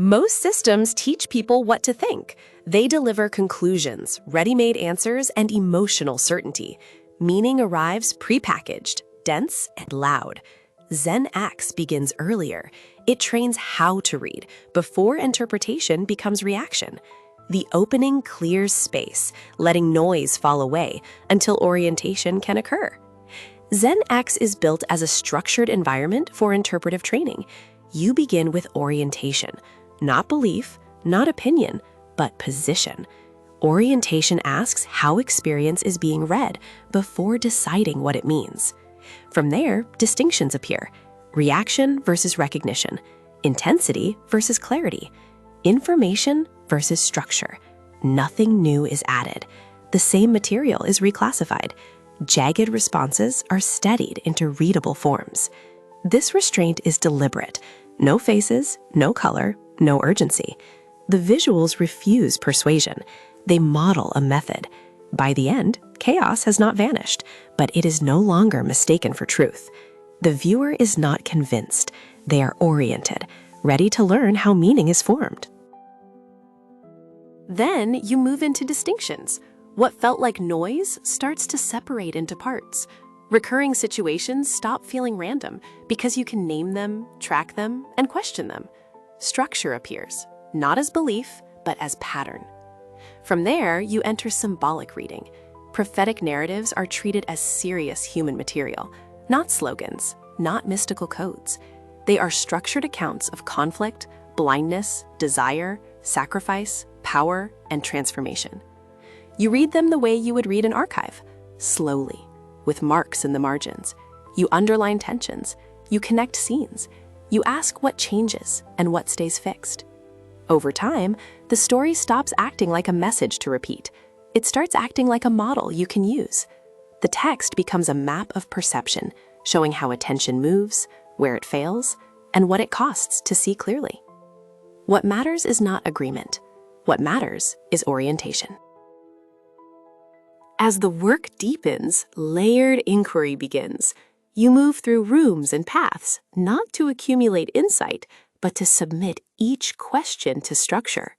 Most systems teach people what to think. They deliver conclusions, ready-made answers, and emotional certainty. Meaning arrives prepackaged, dense, and loud. ZenX begins earlier. It trains how to read before interpretation becomes reaction. The opening clears space, letting noise fall away until orientation can occur. ZenX is built as a structured environment for interpretive training. You begin with orientation, not belief, not opinion, but position. Orientation asks how experience is being read before deciding what it means. From there, distinctions appear: reaction versus recognition, intensity versus clarity, information versus structure. Nothing new is added. The same material is reclassified. Jagged responses are steadied into readable forms. This restraint is deliberate. No faces, no color, no urgency. The visuals refuse persuasion. They model a method. By the end, chaos has not vanished, but it is no longer mistaken for truth. The viewer is not convinced. They are oriented, ready to learn how meaning is formed. Then you move into distinctions. What felt like noise starts to separate into parts. Recurring situations stop feeling random because you can name them, track them, and question them. Structure appears, not as belief, but as pattern. From there, you enter symbolic reading. Prophetic narratives are treated as serious human material, not slogans, not mystical codes. They are structured accounts of conflict, blindness, desire, sacrifice, power, and transformation. You read them the way you would read an archive, slowly, with marks in the margins. You underline tensions. You connect scenes. You ask what changes and what stays fixed. Over time, the story stops acting like a message to repeat. It starts acting like a model you can use. The text becomes a map of perception, showing how attention moves, where it fails, and what it costs to see clearly. What matters is not agreement. What matters is orientation. As the work deepens, layered inquiry begins. You move through rooms and paths, not to accumulate insight, but to submit each question to structure.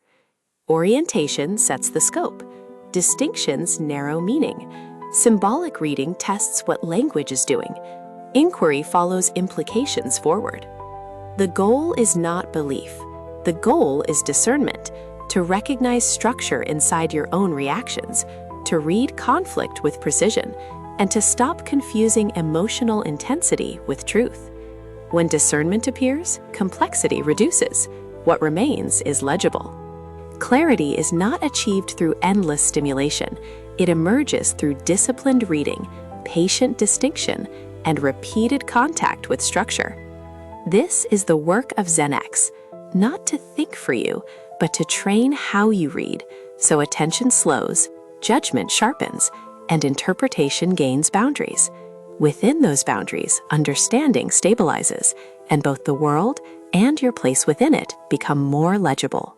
Orientation sets the scope. Distinctions narrow meaning. Symbolic reading tests what language is doing. Inquiry follows implications forward. The goal is not belief. The goal is discernment, to recognize structure inside your own reactions, to read conflict with precision, and to stop confusing emotional intensity with truth. When discernment appears, complexity reduces. What remains is legible. Clarity is not achieved through endless stimulation. It emerges through disciplined reading, patient distinction, and repeated contact with structure. This is the work of ZenX, not to think for you, but to train how you read, so attention slows, judgment sharpens, and interpretation gains boundaries. Within those boundaries, understanding stabilizes, and both the world and your place within it become more legible.